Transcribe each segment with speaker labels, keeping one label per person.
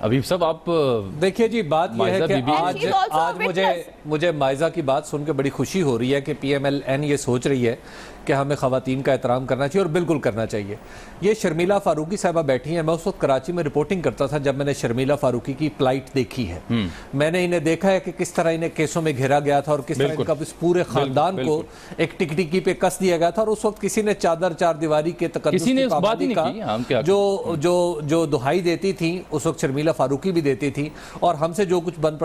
Speaker 1: ابھی صاحب آپ
Speaker 2: دیکھیے جی بات یہ ہے کہ آج
Speaker 3: witness.
Speaker 2: مجھے مائزہ کی بات سن کے بڑی خوشی ہو رہی ہے کہ پی ایم ایل این یہ سوچ رہی ہے کہ ہمیں خواتین کا احترام کرنا چاہیے، اور بالکل کرنا چاہیے۔ یہ شرمیلا فاروقی صاحبہ بیٹھی ہیں، میں اس وقت کراچی میں رپورٹنگ کرتا تھا جب میں نے شرمیلا فاروقی کی فلائٹ دیکھی ہے، میں نے انہیں دیکھا ہے کہ کس طرح انہیں کیسوں میں گھیرا گیا تھا اور کس طرح ان کا اس پورے خاندان کو ایک ٹکٹکی پہ کس دیا گیا تھا، اور اس وقت کسی نے چادر چار دیواری کے تقدس کی پابندی کا جو دہائی دیتی تھی اس وقت شرمیلا فاروقی بھی دیتی تھی، اور ہم سے جو کچھ بن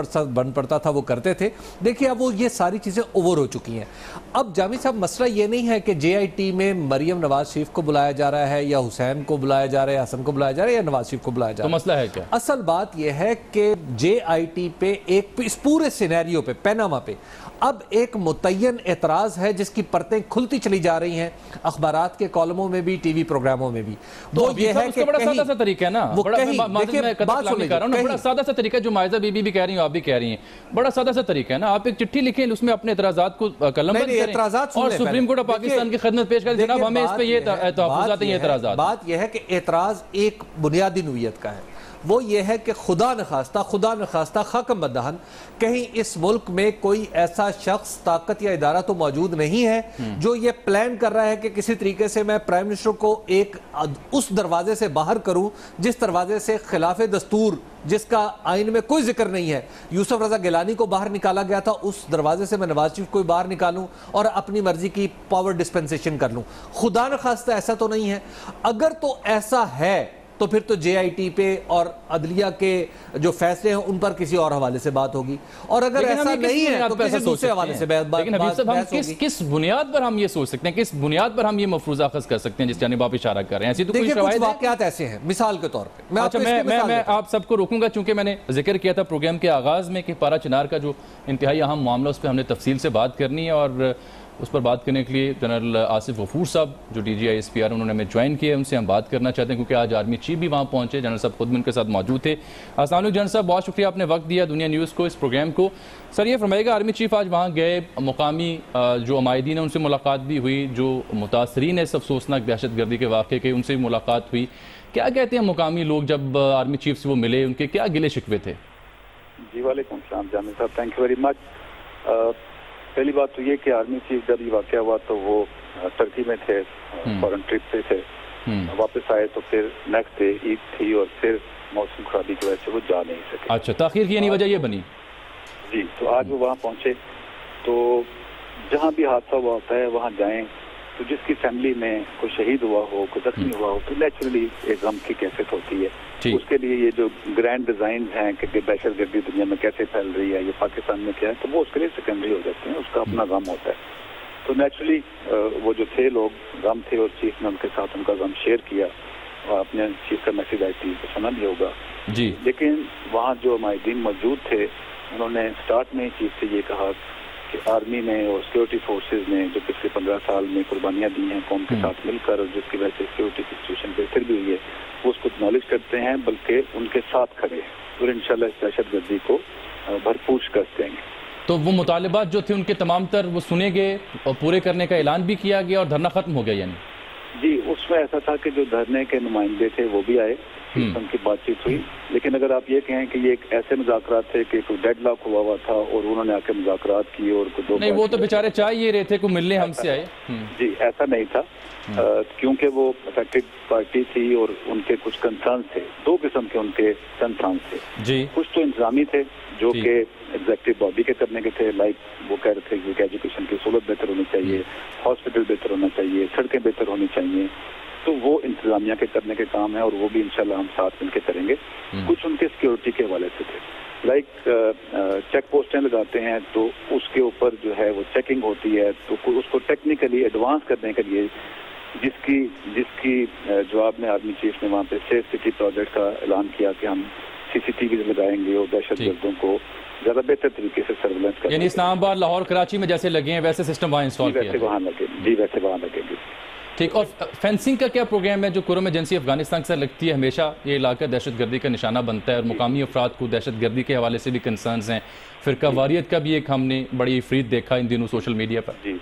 Speaker 2: پڑتا تھا وہ کرتے تھے۔ دیکھیے اب وہ یہ ساری چیزیں اوور ہو چکی ہیں۔ اب جامی صاحب مسئلہ یہ نہیں ہے کہ جے آئی ٹی میں مریم نواز شریف کو بلایا جا رہا ہے یا حسین کو بلایا جا رہا ہے، حسن کو بلایا جا رہا ہے یا نواز شریف کو بلایا جا رہا ہے،
Speaker 1: تو مسئلہ ہے کیا؟
Speaker 2: اصل بات یہ ہے کہ جے آئی ٹی پہ اس پورے سینیریو پہ پیناما پہ اب ایک متعین اعتراض ہے جس کی پرتیں کھلتی چلی جا رہی ہیں اخبارات کے کالموں میں بھی، ٹی وی پروگراموں میں بھی۔
Speaker 1: وہ یہ ہے کہ بڑا سادہ سا طریقہ ہے نا، بڑا سادہ سا طریقہ جو مائزہ بی بھی کہہ رہی ہیں آپ بھی کہہ رہی ہیں، بڑا سادہ سا طریقہ ہے نا، آپ ایک چٹھی لکھیں اس میں اپنے اعتراضات کو قلم بند کریں اور سپریم کورٹ آف پاکستان کی خدمت پیش کریں، جناب ہمیں اس پہ یہ تحفظات ہیں، یہ اعتراضات۔
Speaker 2: بات یہ ہے کہ اعتراض ایک بنیادی نوعیت کا ہے، وہ یہ ہے کہ خدا نخواستہ خاک مدہن کہیں اس ملک میں کوئی ایسا شخص، طاقت یا ادارہ تو موجود نہیں ہے جو یہ پلان کر رہا ہے کہ کسی طریقے سے میں پرائم منسٹر کو ایک اس دروازے سے باہر کروں جس دروازے سے خلاف دستور، جس کا آئین میں کوئی ذکر نہیں ہے، یوسف رضا گیلانی کو باہر نکالا گیا تھا، اس دروازے سے میں نواز شریف کو باہر نکالوں اور اپنی مرضی کی پاور ڈسپنسیشن کر لوں۔ خدا نخواستہ ایسا تو نہیں ہے۔ اگر تو ایسا ہے تو پھر تو جے آئی ٹی پہ اور عدلیہ کے جو فیصلے ہیں ان پر کسی اور حوالے سے بات ہوگی، اور اگر ایسا نہیں ہے تو کسی دوسرے حوالے سے
Speaker 1: لیکن حبیب صاحب ہم کس بنیاد پر ہم یہ سوچ سکتے ہیں، کس بنیاد پر ہم یہ مفروضہ اخذ کر سکتے ہیں جس جانب آپ اشارہ کر رہے ہیں؟ ایسی تو کوئی
Speaker 2: شواہد ہے؟ واقعات ایسے ہیں مثال کے طور پہ،
Speaker 1: میں آپ سب کو روکوں گا چونکہ میں نے ذکر کیا تھا پروگرام کے آغاز میں کہ پارا چنار کا جو انتہائی اہم معاملہ اس پہ ہم نے تفصیل سے بات کرنی ہے، اور اس پر بات کرنے کے لیے جنرل آصف غفور صاحب جو D G I S P R انہوں نے ہمیں جوائن کیا ہے، ان سے ہم بات کرنا چاہتے ہیں کیونکہ آج آرمی چیف بھی وہاں پہنچے، جنرل صاحب خود بھی ان کے ساتھ موجود تھے۔ السلام علیکم جنرل صاحب، بہت شکریہ آپ نے وقت دیا دنیا نیوز کو، اس پروگرام کو۔ سر یہ فرمائے گا آرمی چیف آج وہاں گئے، مقامی جو عمائدین ہیں ان سے ملاقات بھی ہوئی، جو متاثرین ہیں اس افسوسناک دہشت گردی کے واقعے کے ان سے بھی ملاقات ہوئی، کیا کہتے ہیں مقامی لوگ جب آرمی چیف سے وہ ملے، ان کے کیا گلے شکوے تھے؟
Speaker 4: جی وعلیکم السلام جامع صاحب، تھینک یو ویری مچ۔ پہلی بات تو یہ کہ آرمی چیف جب یہ واقعہ ہوا تو وہ ترکی میں تھے، فورن ٹرپ پہ تھے، واپس آئے تو پھر نیکسٹ ڈے عید تھی اور پھر موسم خرابی کی وجہ سے وہ جا نہیں سکے۔
Speaker 1: اچھا، تاخیر کی یعنی وجہ یہ بنی؟
Speaker 4: جی، تو آج وہ وہاں پہنچے، تو جہاں بھی حادثہ ہوا ہوتا ہے وہاں جائیں، تو جس کی فیملی میں کوئی شہید ہوا ہو، کوئی زخمی ہوا ہو، تو نیچرلی ایک غم کی کیفیت ہوتی ہے۔ اس کے لیے یہ جو گرینڈ ڈیزائن ہیں کہ دہشت گردی دنیا میں کیسے پھیل رہی ہے، یہ پاکستان میں کیا ہے، تو وہ اس کے لیے سیکنڈری ہو جاتے ہیں، اس کا اپنا غم ہوتا ہے۔ تو نیچرلی وہ جو تھے لوگ غم تھے، اور چیف نے ان کے ساتھ ان کا غم شیئر کیا، اور اپنے چیف کا میسیج آئی ٹی کو سنا بھی ہوگا
Speaker 1: جی۔
Speaker 4: لیکن وہاں جو عمائدین موجود تھے انہوں نے سٹارٹ میں چیف سے یہ کہا کہ آرمی نے اور سیکورٹی فورسز نے جو پچھلے 15 سال میں قربانیاں دی ہیں قوم کے ساتھ مل کر، اور جس کی وجہ سے سیکورٹی کی سچویشن بہتر بھی ہوئی ہے، وہ اس کو اکنالج کرتے ہیں، بلکہ ان کے ساتھ کھڑے ہیں، اور انشاءاللہ اس دہشت گردی کو بھرپور شکست دیں گے۔
Speaker 1: تو وہ مطالبات جو تھے ان کے تمام تر وہ سنے گئے اور پورے کرنے کا اعلان بھی کیا گیا اور دھرنا ختم ہو گیا یعنی؟
Speaker 4: جی، اس میں ایسا تھا کہ جو دھرنے کے نمائندے تھے وہ بھی آئے، ان کی بات چیت ہوئی، لیکن اگر آپ یہ کہیں کہ یہ ایک ایسے مذاکرات تھے کہ کوئی ڈیڈ لاک ہوا تھا اور انہوں نے آ کے مذاکرات کیے اور
Speaker 1: نہیں، وہ تو بیچارے چاہ یہ رہے تھے کوئی ملنے ہم سے آئے۔
Speaker 4: جی، ایسا نہیں تھا، کیونکہ وہ افیکٹڈ پارٹی تھی اور ان کے کچھ کنسرنز تھے، دو قسم کے ان کے کنسرنز تھے
Speaker 1: جی۔
Speaker 4: کچھ تو انتظامی تھے جو کہ ایگزیکٹو باڈی کے کرنے کے تھے، لائک وہ کہہ رہے تھے کہ ایجوکیشن کی سہولت بہتر ہونی چاہیے، ہاسپٹل بہتر ہونا چاہیے، سڑکیں بہتر ہونی چاہیے، تو وہ انتظامیہ کے کرنے کے کام ہیں اور وہ بھی انشاءاللہ ہم ساتھ مل کے کریں گے۔ کچھ ان کے سیکیورٹی کے حوالے سے تھے، لائک چیک پوسٹیں لگاتے ہیں تو اس کے اوپر جو ہے وہ چیکنگ ہوتی ہے، تو اس کو ٹیکنیکلی ایڈوانس کرنے کے لیے جس کی جواب میں آرمی چیف نے وہاں پہ سیف سٹی پروجیکٹ کا اعلان کیا کہ ہم سی سی ٹی ویز لگائیں گے اور دہشت گردوں کو زیادہ بہتر طریقے سے سرویلنس کریں گے،
Speaker 1: یعنی اسلام آباد، لاہور، کراچی میں جیسے لگے ہیں ویسے سسٹم وہاں انسٹال کیا ہے؟
Speaker 4: ویسے وہاں لگے جی، ویسے وہاں لگیں گے۔
Speaker 1: ٹھیک، اور فینسنگ کا کیا پروگرام ہے جو کرم ایجنسی افغانستان سے لگتی ہے؟ ہمیشہ یہ علاقہ دہشت گردی کا نشانہ بنتا ہے اور مقامی افراد کو دہشت گردی کے حوالے سے بھی کنسرنز ہیں، فرقہ واریت کا بھی ایک ہم نے بڑی افریت دیکھا ان دنوں سوشل میڈیا پر۔
Speaker 4: جی،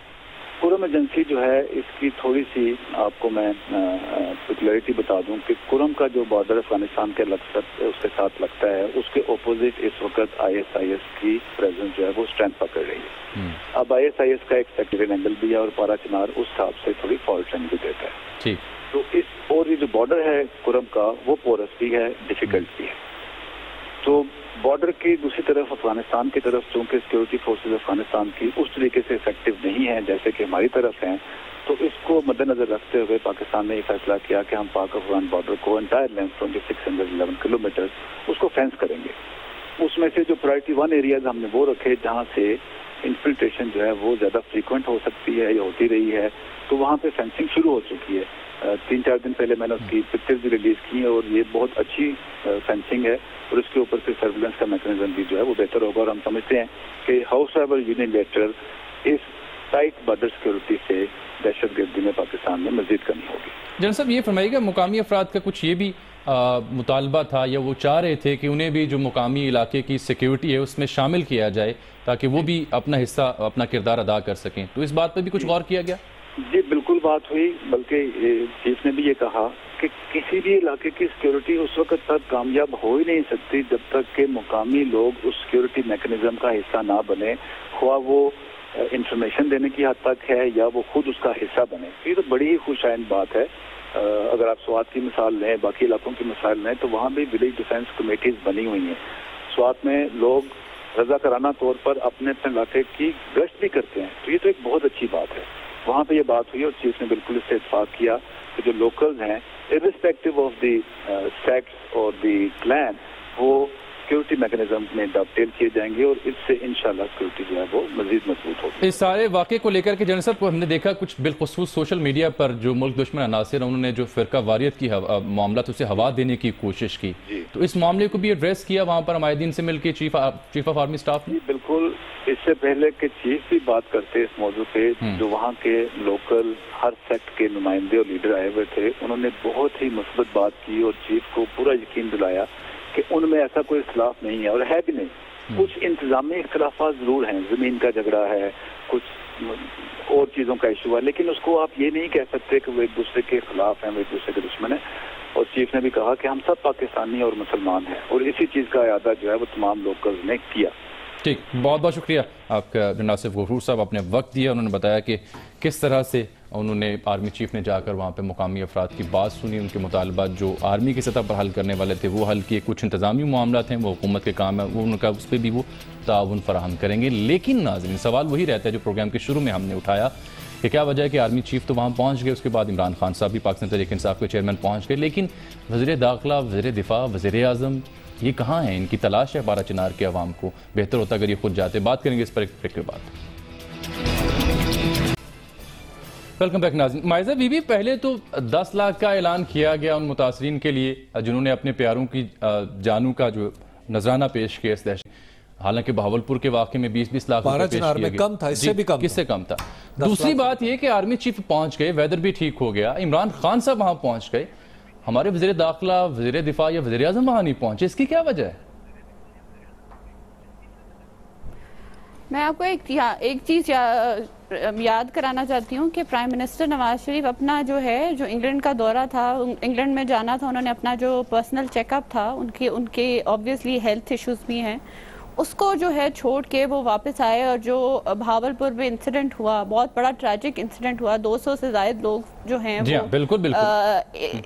Speaker 4: کرم ایجنسی جو ہے اس کی تھوڑی سی آپ کو میں پرٹیکولرٹی بتا دوں کہ کرم کا جو بارڈر افغانستان کے اس کے ساتھ لگتا ہے، اس کے اپوزٹ اس وقت ISIS کی پریزنس جو ہے وہ اسٹرینتھ پکڑ رہی ہے۔ اب ISIS کا ایک سیکٹرین اینگل بھی ہے اور پارا چنار اس حساب سے تھوڑی فالٹ رینج بھی دیتا ہے، تو اور یہ جو بارڈر ہے کرم کا وہ پورس بھی ہے، ڈیفیکلٹ بھی ہے۔ تو بارڈر کی دوسری طرف افغانستان کی طرف چونکہ سیکورٹی فورسز افغانستان کی اس طریقے سے افیکٹو نہیں ہیں جیسے کہ ہماری طرف ہیں، تو اس کو مد نظر رکھتے ہوئے پاکستان نے یہ فیصلہ کیا کہ ہم پاک افغان بارڈر کو انٹائر لینتھ 2611 کلومیٹر اس کو فینس کریں گے۔ اس میں سے جو پرائرٹی 1 ایریاز ہم نے وہ رکھے جہاں سے انفلٹریشن جو ہے وہ زیادہ فریکوینٹ ہو سکتی ہے یا ہوتی رہی ہے، تو وہاں پہ فینسنگ شروع ہو چکی ہے۔ 3-4 دن پہلے میں نے اس کی پکچرز بھی ریلیز کی ہیں اور یہ بہت اچھی فینسنگ ہے، اور اس کے اوپر سے سرویلنس کا میکنزم بھی جو ہے وہ بہتر ہوگا، اور ہم سمجھتے ہیں کہ ہاؤس ایور یونیلیٹرل اس ٹائٹ بارڈر سیکورٹی سے دہشت گردی میں پاکستان میں مزید کمی ہوگی۔
Speaker 1: جنرل صاحب یہ فرمائیے گا مقامی افراد کا کچھ یہ بھی مطالبہ تھا یا وہ چاہ رہے تھے کہ انہیں بھی جو مقامی علاقے کی سیکیورٹی ہے اس میں شامل کیا جائے تاکہ وہ بھی اپنا حصہ اپنا کردار ادا کر سکیں، تو اس بات پہ بھی کچھ غور کیا گیا؟
Speaker 4: جی بالکل بات ہوئی، بلکہ چیف نے بھی یہ کہا کہ کسی بھی علاقے کی سیکیورٹی اس وقت تک کامیاب ہو ہی نہیں سکتی جب تک کہ مقامی لوگ اس سیکیورٹی میکنزم کا حصہ نہ بنے، خواہ وہ انفارمیشن دینے کی حد تک ہے یا وہ خود اس کا حصہ بنے۔ یہ تو بڑی ہی خوش آئند بات ہے۔ اگر آپ سوات کی مثال لیں، باقی علاقوں کی مثال لیں، تو وہاں بھی ولیج ڈیفینس کمیٹیز بنی ہوئی ہیں۔ سوات میں لوگ رضاکارانہ طور پر اپنے علاقے کی گشت بھی کرتے ہیں، تو یہ تو ایک بہت اچھی بات ہے۔ وہاں پہ یہ بات ہوئی اور چیف نے بالکل اس سے اتفاق کیا کہ جو لوکلز ہیں irrespective آف دی سیکٹس اور دی کلین وہ سیکورٹی میکنزم میں ڈاپٹیل کیے جائیں گے، اور اس سے انشاءاللہ سیکورٹی جو ہے وہ مزید مضبوط ہوگی۔
Speaker 1: اس سارے واقعے کو لے کر کے جنرل صاحب کو ہم نے دیکھا کچھ بالخصوص سوشل میڈیا پر جو ملک دشمن عناصر ہیں انہوں نے جو فرقہ واریت کی معاملات اسے ہوا دینے کی کوشش کی، تو اس معاملے کو بھی ایڈریس کیا وہاں پر عمائدین سے مل کے چیف آف آرمی اسٹاف نے؟
Speaker 4: بالکل، اس سے پہلے کہ چیف بھی بات کرتے اس موضوع پہ، جو وہاں کے لوکل ہر سیکٹ کے نمائندے اور لیڈر آئے ہوئے تھے انہوں نے بہت ہی مثبت بات کی اور چیف کو پورا یقین دلایا کہ ان میں ایسا کوئی اختلاف نہیں ہے، اور ہے بھی نہیں۔ کچھ انتظامی اختلافات ضرور ہیں، زمین کا جھگڑا ہے، کچھ اور چیزوں کا ایشو ہے، لیکن اس کو آپ یہ نہیں کہہ سکتے کہ وہ ایک دوسرے کے خلاف ہیں، وہ ایک دوسرے کے دشمن ہیں۔ اور چیف نے بھی کہا کہ ہم سب پاکستانی اور مسلمان ہیں، اور اسی چیز کا اعادہ جو ہے وہ تمام لوکلز نے کیا۔
Speaker 1: ٹھیک، بہت بہت شکریہ آپ کا جنرل آصف غفور صاحب، اپنے وقت دیا، انہوں نے بتایا کہ کس طرح سے انہوں نے آرمی چیف نے جا کر وہاں پہ مقامی افراد کی بات سنی، ان کے مطالبات جو آرمی کی سطح پر حل کرنے والے تھے وہ حل کیے، کچھ انتظامی معاملات ہیں وہ حکومت کے کام ہے، وہ ان کا اس پہ بھی وہ تعاون فراہم کریں گے۔ لیکن ناظرین سوال وہی رہتا ہے جو پروگرام کے شروع میں ہم نے اٹھایا کہ کیا وجہ ہے کہ آرمی چیف تو وہاں پہنچ گئے، اس کے بعد عمران خان صاحب بھی پاکستان تحریک انصاف کے چیئرمین پہنچ گئے، لیکن وزیر داخلہ، وزیر دفاع، وزیر اعظم یہ کہاں ہیں؟ ان کی تلاش ہے پارا چنار کے عوام کو، بہتر ہوتا اگر یہ خود جاتے۔ بات کریں گے اس پر ایک بریک کے بعد۔ ویلکم بیک ناظرین۔ مائزہ بی بی، پہلے تو 10 لاکھ کا اعلان کیا گیا ان متاثرین کے لیے جنہوں نے اپنے پیاروں کی جانوں کا جو نذرانہ پیش کیا اس دہشت، حالانکہ بہاولپور کے واقعے میں 20-20 لاکھ روپے پیش کیا گیا،
Speaker 2: کم تھا، اس سے بھی کم،
Speaker 1: کس سے کم تھا۔ دوسری بات یہ کہ آرمی چیف پہنچ گئے، ویدر بھی ٹھیک ہو گیا، عمران خان صاحب وہاں پہنچ گئے، ہمارے وزیر داخلہ، وزیر دفاع یا وزیر اعظم وہاں نہیں پہنچے، اس کی کیا وجہ ہے؟
Speaker 3: میں آپ کو ایک چیز یاد کرانا چاہتی ہوں کہ پرائم منسٹر نواز شریف اپنا جو ہے جو انگلینڈ کا دورہ تھا، انگلینڈ میں جانا تھا، انہوں نے اپنا جو پرسنل چیک اپ تھا، ان کے آبویسلی ہیلتھ ایشوز بھی ہیں، اس کو جو ہے چھوڑ کے وہ واپس آئے، اور جو بہاولپور میں انسیڈنٹ ہوا، بہت بڑا ٹریجک انسیڈنٹ ہوا، 200 سے زائد لوگ جو ہیں
Speaker 1: بالکل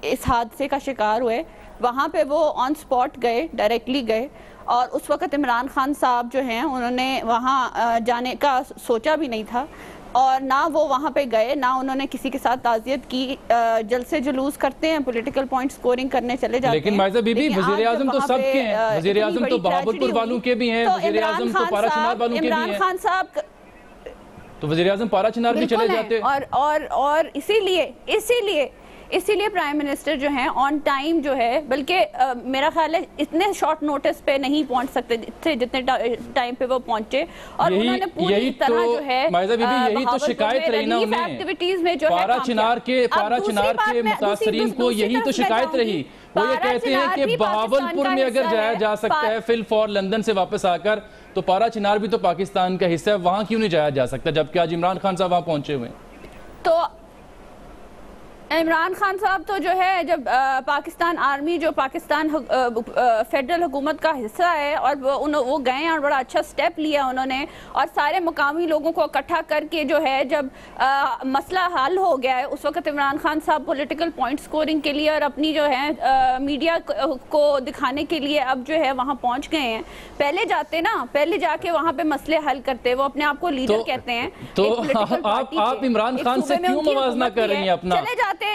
Speaker 3: اس حادثے کا شکار ہوئے، وہاں پہ وہ آن سپاٹ گئے، ڈائریکٹلی گئے، اور اس وقت عمران خان صاحب جو ہیں انہوں نے وہاں جانے کا سوچا بھی نہیں تھا، اور نہ وہ وہاں پہ گئے، نہ انہوں نے کسی کے ساتھ تعزیت کی۔ جلسے جلوس کرتے ہیں، پولیٹیکل پوائنٹ سکورنگ کرنے چلے جاتے ہیں،
Speaker 1: لیکن مائزہ بی بی وزیر اعظم تو سب کے ہیں، وزیر اعظم تو بہاولپور والوں کے بھی ہیں، وزیر اعظم تو پارا چنار والوں کے بھی ہیں،
Speaker 3: عمران خان صاحب
Speaker 1: تو وزیر اعظم پارا چنار بھی چلے جاتے،
Speaker 3: اور اسی لیے پرائم منسٹر جو ہیں آن ٹائم جو ہے، بلکہ میرا خیال ہے اتنے شارٹ نوٹس پہ نہیں پہنچ سکتے تھے جتنے ٹائم پہ وہ پہنچے، اور انہوں نے پوری طرح جو ہے
Speaker 1: مائزہ بی بی یہی تو شکایت رہی نا انہیں، پارا چنار کے متاثرین کو یہی تو شکایت رہی، وہ یہ کہتے ہیں کہ بہاولپور میں اگر جایا جا سکتا ہے فل فور لندن سے واپس آ کر، تو پارا چنار بھی تو پاکستان کا حصہ ہے، وہاں کیوں نہیں جایا جا سکتا، جبکہ آج عمران خان صاحب وہاں پہنچے ہوئے ہیں۔
Speaker 3: تو عمران خان صاحب تو جو ہے جب پاکستان آرمی جو پاکستان فیڈرل حکومت کا حصہ ہے اور وہ گئے ہیں اور بڑا اچھا سٹیپ لیا انہوں نے اور سارے مقامی لوگوں کو اکٹھا کر کے جو ہے جب مسئلہ حل ہو گیا ہے اس وقت عمران خان صاحب پولیٹیکل پوائنٹ سکورنگ کے لیے اور اپنی جو ہے میڈیا کو دکھانے کے لیے اب جو ہے وہاں پہنچ گئے ہیں. پہلے جاتے نا, پہلے جا کے وہاں پہ مسئلے حل کرتے, وہ اپنے آپ کو لیڈر کہتے ہیں.
Speaker 1: تو آپ عمران خان سے کیوں موازنہ کر رہی ہیں اپنا؟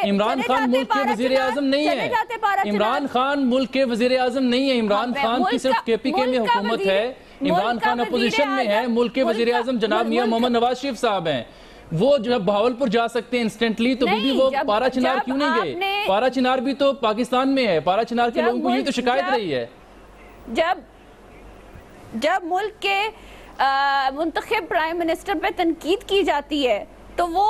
Speaker 1: عمران خان ملک کے وزیر اعظم نہیں ہے. عمران خان ملک کے وزیر اعظم نہیں ہے. عمران خان کی صرف کے پی کے میں حکومت ہے. عمران خان اپوزیشن میں ہے. ملک کے وزیر اعظم جناب میاں محمد نواز شریف صاحب ہیں. وہ جب بہاولپور جا سکتے ہیں انسٹنٹلی تو بھی وہ پارا چنار کیوں نہیں گئے؟ پارا چنار بھی تو پاکستان میں ہے. پارا چنار کے لوگوں کو یہ تو شکایت رہی ہے.
Speaker 3: جب ملک کے منتخب پرائم منسٹر پہ تنقید کی جاتی ہے تو وہ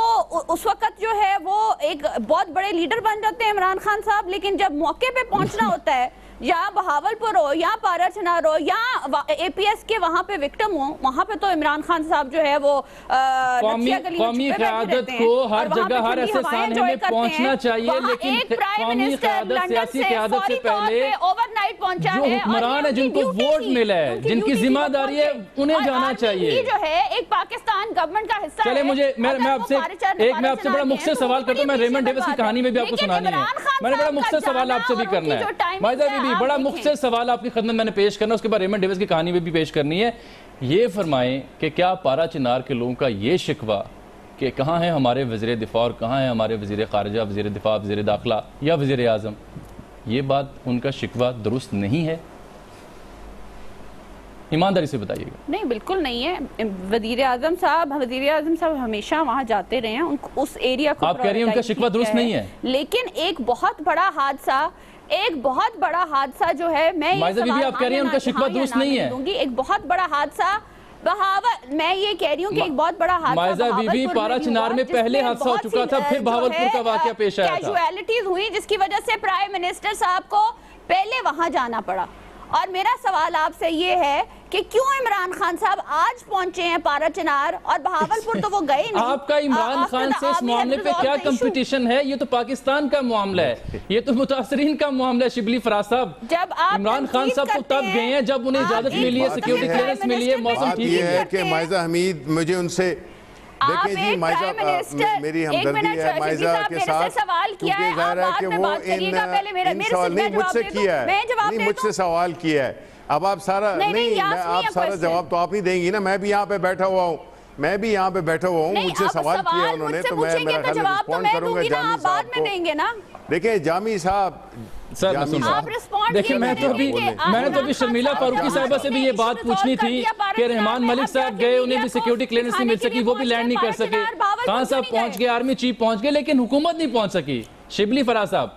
Speaker 3: اس وقت جو ہے وہ ایک بہت بڑے لیڈر بن جاتے ہیں عمران خان صاحب. لیکن جب موقع پہ پہنچنا ہوتا ہے یا بہاولپور ہو یا پارا چنار ہو یا اے پی ایس کے وہاں پہ وکٹم ہو, وہاں پہ تو عمران خان صاحب جو ہے وہ
Speaker 1: قومی قیادت کو ہر جگہ ہر ایسے سانحے میں پہنچنا چاہیے, لیکن قومی قیادت سیاسی قیادت سے پہلے جو حکمران ہیں جن کو ووٹ ملا ہے, جن کی ذمہ داری ہے, انہیں جانا چاہیے.
Speaker 3: جو ہے ایک پاکستان گورنمنٹ کا حصہ ہے.
Speaker 1: چلے میں آپ سے بڑا مختصر سوال کرتا ہوں. میں ریمنڈ ڈیوس کی کہانی میں بھی آپ کو سنانی ہے. میں نے بڑا مختصر سوال آپ سے بھی کرنا ہے. مائزہ بی بی, بڑا مختصر سوال آپ کی خدمت میں نے پیش کرنا ہے, اس کے بعد ریمنڈ ڈیوس کی کہانی میں بھی پیش کرنی ہے. یہ فرمائیں کہ کیا پارا چنار کے لوگوں کا یہ شکوہ کہ کہاں ہیں ہمارے وزیر دفاع اور کہاں ہیں ہمارے وزیر خارجہ, وزیر دفاع, وزیر داخلہ یا وزیر اعظم, یہ بات ان کا شکوہ درست نہیں ہے؟ ایمانداری سے بتائیے گا.
Speaker 3: نہیں, بالکل نہیں ہے. وزیر اعظم صاحب ہمیشہ وہاں جاتے رہے ہیں, اس ایریا کو
Speaker 1: آپ کہہ رہی ہیں ان کا شکوہ درست نہیں ہے.
Speaker 3: لیکن ایک بہت بڑا حادثہ جو ہے, میں
Speaker 1: مائزہ بی بی آپ کہہ رہی ہیں ان کا شکوہ درست نہیں ہے.
Speaker 3: ایک بہت بڑا حادثہ میں یہ کہہ رہی ہوں کہ ایک بہت بڑا حادثہ
Speaker 1: مائزہ بی بی پارا چنار میں پہلے حادثہ ہو چکا تھا, پھر بہاولپور کا واقعہ پیش آیا تھا.
Speaker 3: کیجویلٹیز ہوئی جس کی وجہ سے پرائم منسٹر صاحب کو پہلے وہاں جانا پڑا. اور میرا سوال آپ سے یہ ہے کہ کیوں عمران خان صاحب آج پہنچے ہیں پارا چنار اور بہاولپور تو وہ گئے نہیں.
Speaker 1: آپ کا عمران خان سے اس معاملے پہ کیا کمپٹیشن ہے؟ یہ تو پاکستان کا معاملہ ہے, یہ تو متاثرین کا معاملہ ہے. شبلی فراز صاحب, عمران خان صاحب تو تب گئے ہیں جب انہیں اجازت ملی ہے, سیکیورٹی کلیئرنس ملی ہے, موسم ٹھیک ہے.
Speaker 5: کہ مائزہ حمید مجھے ان سے دیکھیں جی, مائزہ میری ہمدردی ہے مائزہ کے ساتھ, کیونکہ ظاہر ہے کہ وہ ان سوال نہیں مجھ سے کیا ہے, نہیں مجھ سے سوال کیا ہے. اب آپ سارا نہیں, میں آپ سارا جواب تو آپ نہیں دیں گی نا. میں بھی یہاں پہ بیٹھا ہوا ہوں, مجھ سے سوال کیا انہوں نے, تو میں میرا خیال رسپونڈ کروں گا جامی صاحب کو. دیکھیں جامی صاحب,
Speaker 1: دیکھیں میں نے تو ابھی شرمیلا فاروقی صاحبہ سے بھی یہ بات پوچھنی تھی کہ رحمان ملک صاحب گئے, انہیں بھی سیکیورٹی کلیئرنس نہیں مل سکی, وہ بھی لینڈ نہیں کر سکے. خان صاحب پہنچ گئے, آرمی چیف پہنچ گئے, لیکن حکومت نہیں پہنچ سکی. شبلی فراز صاحب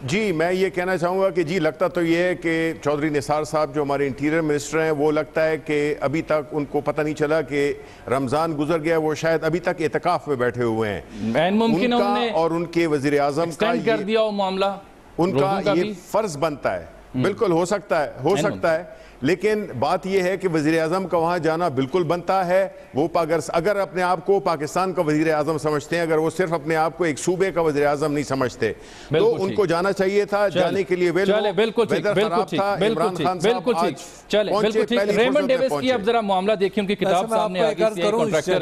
Speaker 5: جی, میں یہ کہنا چاہوں گا کہ جی لگتا تو یہ ہے کہ چودھری نثار صاحب جو ہمارے انٹیریئر منسٹر ہیں, وہ لگتا ہے کہ ابھی تک ان کو پتہ نہیں چلا کہ رمضان گزر گیا, وہ شاید ابھی تک اعتکاف میں بیٹھے ہوئے ہیں. ان کا اور ان کے وزیر اعظم کا
Speaker 1: کر دیا وہ معاملہ,
Speaker 5: ان کا یہ فرض بنتا ہے. بالکل ہو سکتا ہے, لیکن بات یہ ہے کہ وزیر اعظم کا وہاں جانا بالکل بنتا ہے. وہ اگر اپنے آپ کو پاکستان کا وزیر اعظم سمجھتے ہیں, اگر وہ صرف اپنے آپ کو ایک صوبے کا وزیر اعظم نہیں سمجھتے, تو ان کو جانا چاہیے تھا. جانے کے لیے
Speaker 1: بالکل ٹھیک. ریمنڈ ڈیوس کی اب ذرا معاملہ دیکھیں, ان کی کتاب سامنے آ گئی.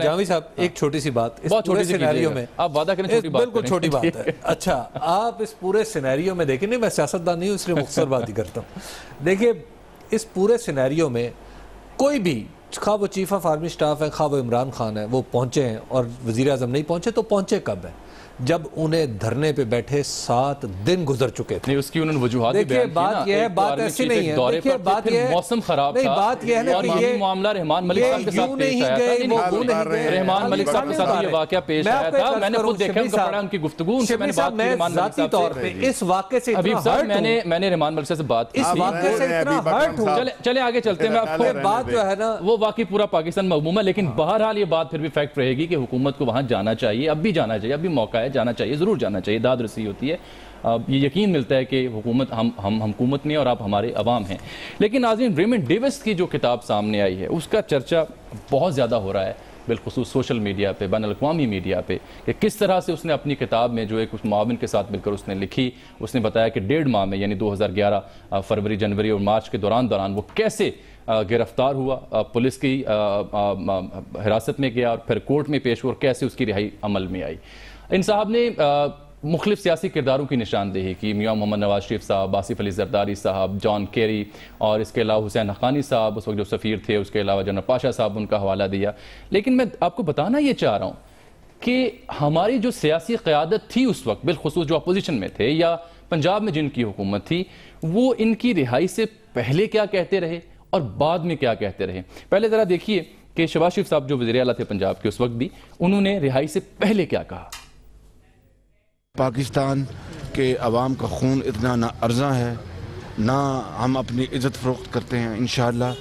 Speaker 2: جاوید صاحب ایک چھوٹی سی بات, اس پورے سینیریو میں
Speaker 1: آپ وعدہ کریں چھوٹی بات,
Speaker 2: بالکل چھوٹی بات ہے. اچھا, آپ اس پورے سینیریو میں دیکھیں, نہیں میں سیاستدان نہیں ہوں اس لیے مختصر بات ہی کرتا ہوں. دیکھیں اس پورے سینیریو میں کوئی بھی, خواہ وہ چیف آف آرمی سٹاف ہے, خواہ وہ عمران خان ہے, وہ پہنچے ہیں, اور وزیر اعظم نہیں پہنچے تو پہنچے کب ہیں؟ جب انہیں دھرنے پہ بیٹھے 7 دن گزر چکے تھے.
Speaker 1: اس کی انہوں نے وجوہات بھی بیان کی نا.
Speaker 2: بات یہ ہے, بات ایسی نہیں ہے. دیکھیے بات یہ ہے,
Speaker 1: موسم خراب تھا,
Speaker 2: بات یہ ہے نا کہ یہ
Speaker 1: معاملہ رحمان ملک صاحب کے ساتھ پیش آیا تھا. رحمان ملک صاحب کے ساتھ یہ واقعہ پیش آیا تھا. میں نے خود دیکھا, ان کو پڑھا, ان کی گفتگو, ان سے میں نے بات کی رحمان ملک صاحب
Speaker 2: طور پہ. اس واقعے سے
Speaker 1: حبیب صاحب میں نے رحمان ملک صاحب سے بات کی,
Speaker 2: اس واقعے سے اتنا ہرٹ ہوں.
Speaker 1: چلے آگے چلتے ہیں. میں آپ کو
Speaker 2: بات جو ہے نا, وہ
Speaker 1: واقعی پورا پاکستان مغموم ہے, لیکن بہرحال یہ بات پھر بھی فیکٹ رہے گی کہ حکومت کو وہاں جانا چاہیے. اب بھی جانا چاہیے, اب بھی موقع ہے, جانا چاہیے, ضرور جانا چاہیے. داد رسی ہوتی ہے, یہ یقین ملتا ہے کہ حکومت ہم حکومت میں اور آپ ہمارے عوام ہیں. لیکن ناظرین, ریمنڈ ڈیوس کی جو کتاب سامنے آئی ہے, اس کا چرچا بہت زیادہ ہو رہا ہے. بالخصوص سوشل میڈیا پہ، بین الاقوامی میڈیا پہ، کہ کس طرح سے اس نے اپنی کتاب میں جو ایک معاون کے ساتھ مل کر اس نے لکھی، اس نے بتایا کہ 1.5 ماہ میں یعنی 2011 فروری، جنوری اور مارچ کے دوران وہ کیسے گرفتار ہوا، پولیس کی حراست میں گیا اور پھر کورٹ میں پیش ہوا اور کیسے اس کی رہائی عمل میں آئی۔ ان صاحب نے مختلف سیاسی کرداروں کی نشاندہی کی، میاں محمد نواز شریف صاحب، آصف علی زرداری صاحب، جان کیری اور اس کے علاوہ حسین حقانی صاحب اس وقت جو سفیر تھے، اس کے علاوہ جنرل پاشا صاحب ان کا حوالہ دیا۔ لیکن میں آپ کو بتانا یہ چاہ رہا ہوں کہ ہماری جو سیاسی قیادت تھی اس وقت، بالخصوص جو اپوزیشن میں تھے یا پنجاب میں جن کی حکومت تھی، وہ ان کی رہائی سے پہلے کیا کہتے رہے اور بعد میں کیا کہتے رہے۔ پہلے ذرا دیکھیے کہ شہباز شریف صاحب جو وزیر اعلیٰ تھے پنجاب کے اس وقت بھی، انہوں نے رہائی سے پہلے کیا کہا۔
Speaker 6: پاکستان کے عوام کا خون اتنا نہ ارزاں ہے، نہ ہم اپنی عزت فروخت کرتے ہیں۔ انشاءاللہ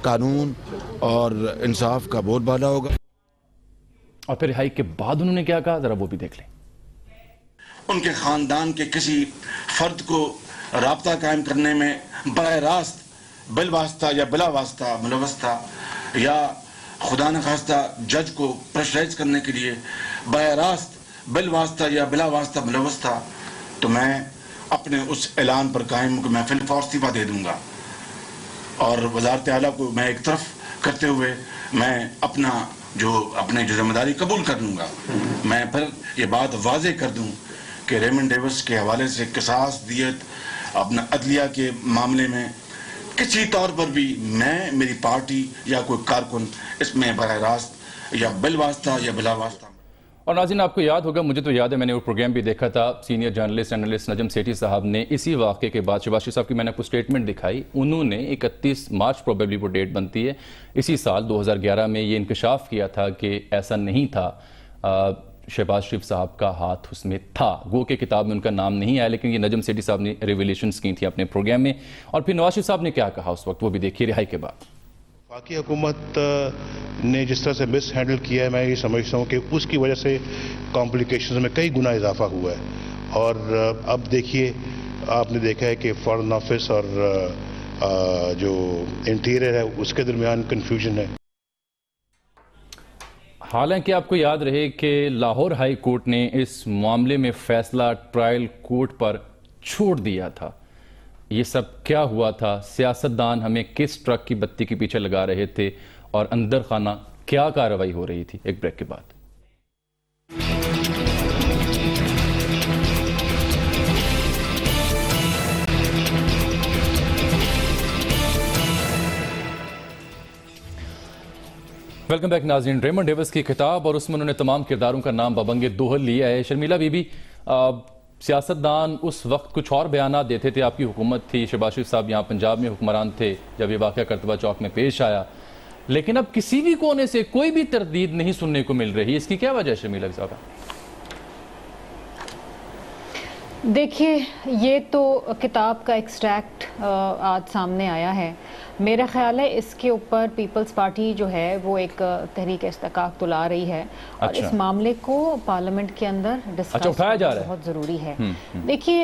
Speaker 6: قانون اور انصاف کا بول بالا ہوگا۔
Speaker 1: اور پھر رہائی کے بعد انہوں نے کیا کہا، ذرا وہ بھی دیکھ لیں۔
Speaker 6: ان کے خاندان کے کسی فرد کو رابطہ قائم کرنے میں براہ راست بالواسطہ یا بلا واسطہ ملوث تھا، یا خدا نخواستہ جج کو پریشرائز کرنے کے لیے براہ راست بالواسطہ یا بلا واسطہ ملوث تھا، تو میں اپنے اس اعلان پر قائم ہوں کہ میں فی الفور استعفیٰ دے دوں گا، اور وزارت اعلیٰ کو میں ایک طرف کرتے ہوئے میں اپنے جو ذمہ داری قبول کر لوں گا۔ میں پھر یہ بات واضح کر دوں کہ ریمنڈ ڈیوس کے حوالے سے قصاص دیت اپنا عدلیہ کے معاملے میں کسی طور پر بھی میں، میری پارٹی یا کوئی کارکن اس میں براہ راست یا بالواسطہ یا بلا واسطہ۔
Speaker 1: اور ناظرین آپ کو یاد ہوگا، مجھے تو یاد ہے، میں نے وہ پروگرام بھی دیکھا تھا، senior journalist analyst Najam Sethi صاحب نے اسی واقعے کے بعد شہباز شریف صاحب کی میں نے کوئی سٹیٹمنٹ دکھائی، انہوں نے 31 مارچ پروبیبلی وہ ڈیٹ بنتی ہے، اسی سال 2011 میں یہ انکشاف کیا تھا کہ ایسا نہیں تھا، شہباز شریف صاحب کا ہاتھ اس میں تھا، گو کہ کتاب میں ان کا نام نہیں آیا، لیکن یہ نجم سیٹھی صاحب نے ریویلیشنز کی تھی اپنے پروگرام میں۔ اور پھر نواز شریف صاحب نے کیا کہا اس وقت، وہ بھی دیکھیے رہائی کے بعد۔
Speaker 7: وفاقی حکومت نے جس طرح سے مس ہینڈل کیا ہے، میں یہ سمجھتا ہوں کہ اس کی وجہ سے کمپلیکیشنز میں کئی گنا اضافہ ہوا ہے، اور اب دیکھیے آپ نے دیکھا ہے کہ فارن آفس اور جو انٹیریئر ہے اس کے درمیان کنفیوژن ہے۔
Speaker 1: حالانکہ آپ کو یاد رہے کہ لاہور ہائی کورٹ نے اس معاملے میں فیصلہ ٹرائل کورٹ پر چھوڑ دیا تھا۔ یہ سب کیا ہوا تھا، سیاستدان ہمیں کس ٹرک کی بتی کے پیچھے لگا رہے تھے اور اندر خانہ کیا کارروائی ہو رہی تھی، ایک بریک کے بعد۔ ویلکم بیک ناظرین۔ ریمنڈ ڈیوس کی کتاب اور اس میں انہوں نے تمام کرداروں کا نام بابنگ دوہل لیا ہے۔ شرمیلا بی بی، سیاستدان اس وقت کچھ اور بیانات دیتے تھے، آپ کی حکومت تھی، شہباز شریف صاحب یہاں پنجاب میں حکمران تھے جب یہ واقعہ کرتبہ چوک میں پیش آیا، لیکن اب کسی بھی کونے سے کوئی بھی تردید نہیں سننے کو مل رہی، اس کی کیا وجہ ہے شرمیلا صاحب؟
Speaker 8: دیکھیے، یہ تو کتاب کا ایکسٹریکٹ آج سامنے آیا ہے، میرا خیال ہے اس کے اوپر پیپلز پارٹی جو ہے وہ ایک تحریک استحقاق تو لا رہی ہے، اور اس معاملے کو پارلیمنٹ کے اندر ڈسکس کرنا بہت ضروری ہے۔ دیکھیے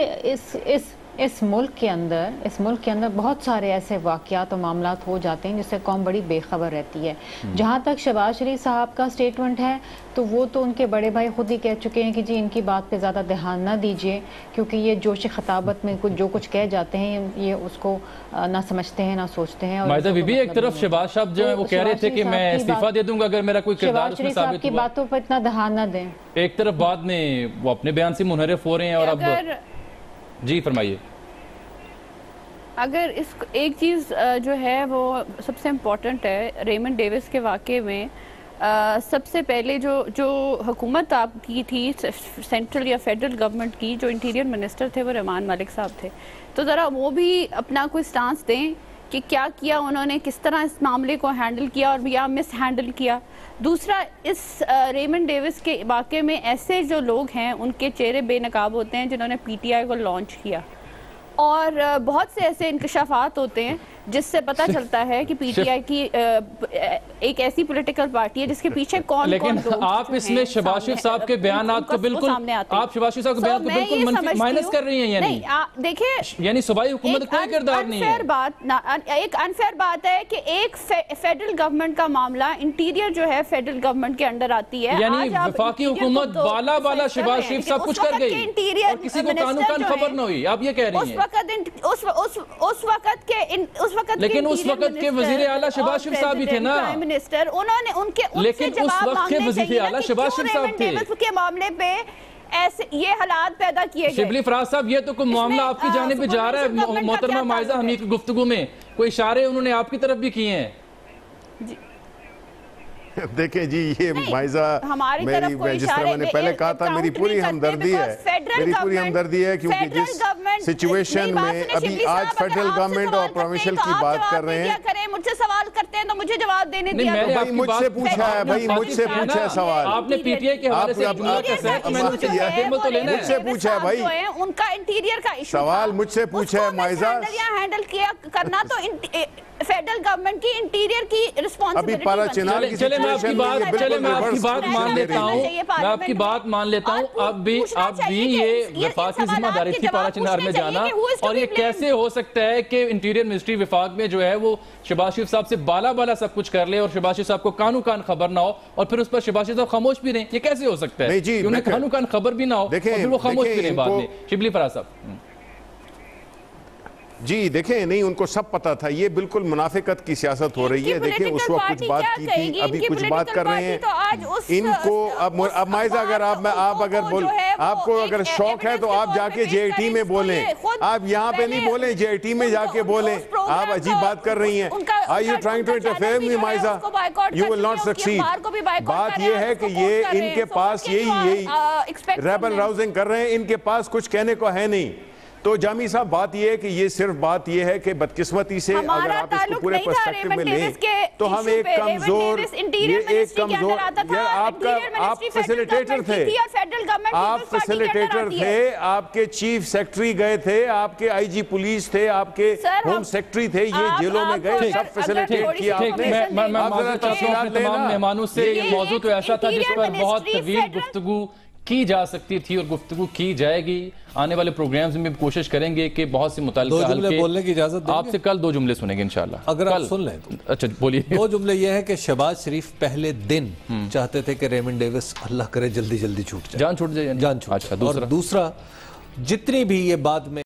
Speaker 8: اس ملک کے اندر بہت سارے ایسے واقعات و معاملات ہو جاتے ہیں جس سے قوم بڑی بے خبر رہتی ہے۔ جہاں تک شہباز شریف صاحب کا سٹیٹمنٹ ہے تو وہ تو ان کے بڑے بھائی خود ہی کہہ چکے ہیں کہ جی ان کی بات پہ زیادہ دھیان نہ دیجیے، کیونکہ یہ جوش خطابت میں جو کچھ کہہ جاتے ہیں یہ اس کو نہ سمجھتے ہیں نہ سوچتے ہیں۔
Speaker 1: مائدہ بی بی، ایک طرف شہباز صاحب جو ہے وہ کہہ رہے تھے کہ میں استعفیٰ دے دوں گا اگر میرا کوئی کردار اس میں ثابت ہوا،
Speaker 8: شہباز شریف صاحب کی باتوں پر اتنا دھیان نہ دیں،
Speaker 1: ایک طرف بعد میں وہ اپنے بیان سے منحرف ہو رہے ہیں، اور اب جی فرمائیے۔
Speaker 3: اگر ایک چیز جو ہے وہ سب سے امپورٹنٹ ہے ریمنڈ ڈیوس کے واقعے میں، سب سے پہلے جو حکومت آپ کی تھی سینٹرل یا فیڈرل گورنمنٹ کی، جو انٹیریئر منسٹر تھے وہ رحمان مالک صاحب تھے، تو ذرا وہ بھی اپنا کوئی سٹانس دیں کہ کیا کیا انہوں نے، کس طرح اس معاملے کو ہینڈل کیا اور یا مس ہینڈل کیا۔ دوسرا، اس ریمنڈ ڈیوس کے واقعے میں ایسے جو لوگ ہیں ان کے چہرے بے نقاب ہوتے ہیں جنہوں نے پی ٹی آئی کو لانچ کیا، اور بہت سے ایسے انکشافات ہوتے ہیں جس سے پتہ چلتا ہے کہ پی ٹی آئی کی ایک ایسی پولیٹیکل پارٹی ہے جس کے پیچھے کون
Speaker 1: لیکن آپ اس میں شہباز شریف صاحب کے بیانات کو بالکل آپ شہباز شریف صاحب کے بیانات کو بالکل منفی مائنس کر رہی ہیں، یعنی
Speaker 3: دیکھیں
Speaker 1: یعنی صوبائی حکومت کوئی کردار نہیں ہے.
Speaker 3: ایک انفیئر بات ہے کہ ایک فیڈرل گورنمنٹ کا معاملہ انٹیریئر جو ہے فیڈرل گورنمنٹ کے اندر آتی ہے،
Speaker 1: یعنی وفاقی حکومت بالا بالا شہباز شریف سب کچھ کر گئی اور کسی کو کان خبر نہ ہوئی، آپ یہ کہہ رہی ہیں. لیکن اس وقت کے وزیر اعلیٰ شہباز شریف صاحب ہی تھے نا، لیکن اس وقت کے وزیر اعلیٰ شہباز شریف صاحب تھے
Speaker 3: کے معاملے پہ ایسے یہ حالات پیدا کیے گئے.
Speaker 1: شبلی فراز صاحب یہ تو کوئی معاملہ آپ کی جانب پہ جا رہا ہے. محترمہ مائزہ حمید کی گفتگو میں کوئی اشارے انہوں نے آپ کی طرف بھی کیے ہیں.
Speaker 5: دیکھیں جی یہ مائزہ میں جس طرح میں نے پہلے کہا تھا میری پوری ہمدردی ہے کیونکہ جس سچویشن میں ابھی آج فیڈرل گورنمنٹ اور پروونشل کی بات کر رہے ہیں.
Speaker 3: مجھ سے سوال کرتے ہیں تو مجھے جواب دینے دیا.
Speaker 5: بھائی مجھ سے پوچھا ہے، بھائی مجھ سے پوچھا ہے سوال.
Speaker 1: آپ نے پی ٹی آئی کے حوالے سے
Speaker 5: مجھ سے پوچھا ہے بھائی،
Speaker 3: ان کا انٹیریئر کا ایشو
Speaker 5: سوال مجھ سے پوچھا ہے مائزہ.
Speaker 3: ہینڈل کیا کرنا تو فیڈرل گورنمنٹ کی انٹیریئر کی رسپانسبلٹی.
Speaker 5: ابھی پارا چنار کی
Speaker 1: چلے میں آپ کی بات مان لیتا ہوں، میں آپ کی بات مان لیتا ہوں. اب بھی یہ وفاق کی ذمہ داری تھی پارا چنار میں جانا، اور یہ کیسے ہو سکتا ہے کہ انٹیریئر منسٹری وفاق میں جو ہے وہ شہباز شریف صاحب سے بالا سب کچھ کر لے اور شہباز شریف صاحب کو کانو کان خبر نہ ہو، اور پھر اس پر شہباز شریف صاحب خاموش بھی رہیں؟ یہ کیسے ہو سکتا ہے کہ انہیں کانو کان خبر بھی نہ ہو اور پھر وہ خاموش بھی رہیں بعد میں؟ شبلی فراز صاحب
Speaker 5: جی دیکھیں، نہیں ان کو سب پتا تھا یہ بالکل منافقت کی سیاست ہو رہی ہے. دیکھیں اس وقت کچھ بات کی تھی، ابھی کچھ بات کر رہے ہیں ان کو. اب مائزہ اگر آپ کو اگر شوق ہے تو آپ جا کے جے آئی ٹی میں بولیں، آپ یہاں پہ نہیں بولیں، جے آئی ٹی میں جا کے بولیں. آپ عجیب بات کر رہی ہیں. Are you trying to interfere with me Maiza? You will not succeed. بات یہ ہے کہ یہ ان کے پاس یہی ریبل راؤزنگ کر رہے ہیں، ان کے پاس کچھ کہنے کو ہے نہیں. تو جامی صاحب بات یہ ہے کہ یہ صرف بات یہ ہے کہ بدقسمتی سے اگر آپ اس کو پورے پرسپیکٹو میں لیں تو ہم ایک کمزور آپ فیسیلیٹیٹر تھے، آپ کے چیف سیکٹری گئے تھے، آپ کے آئی جی پولیس تھے، آپ کے ہوم سیکٹری تھے، یہ جیلوں میں گئے، سب فیسیلیٹیٹ کیا آپ نے.
Speaker 1: میں معذرت چاہتا ہوں اپنے تمام مہمانوں سے. یہ موضوع تو ایسا تھا جس پر بہت طویل گفتگو کی جا سکتی تھی اور گفتگو کی جائے گی. آنے والے پروگرامز میں کوشش کریں گے کہ بہت سی متعلقہ
Speaker 2: جملے بولنے کی اجازت دیں
Speaker 1: آپ سے کل 2 جملے سنیں گے انشاءاللہ.
Speaker 2: اگر آپ سن لیں تو
Speaker 1: اچھا بولیے.
Speaker 2: 2 جملے یہ ہیں کہ شہباز شریف پہلے دن چاہتے تھے کہ ریمنڈ ڈیوس اللہ کرے جلدی چھوٹ جائے،
Speaker 1: جان چھوٹ جائے.
Speaker 2: اور دوسرا جتنی بھی یہ بعد میں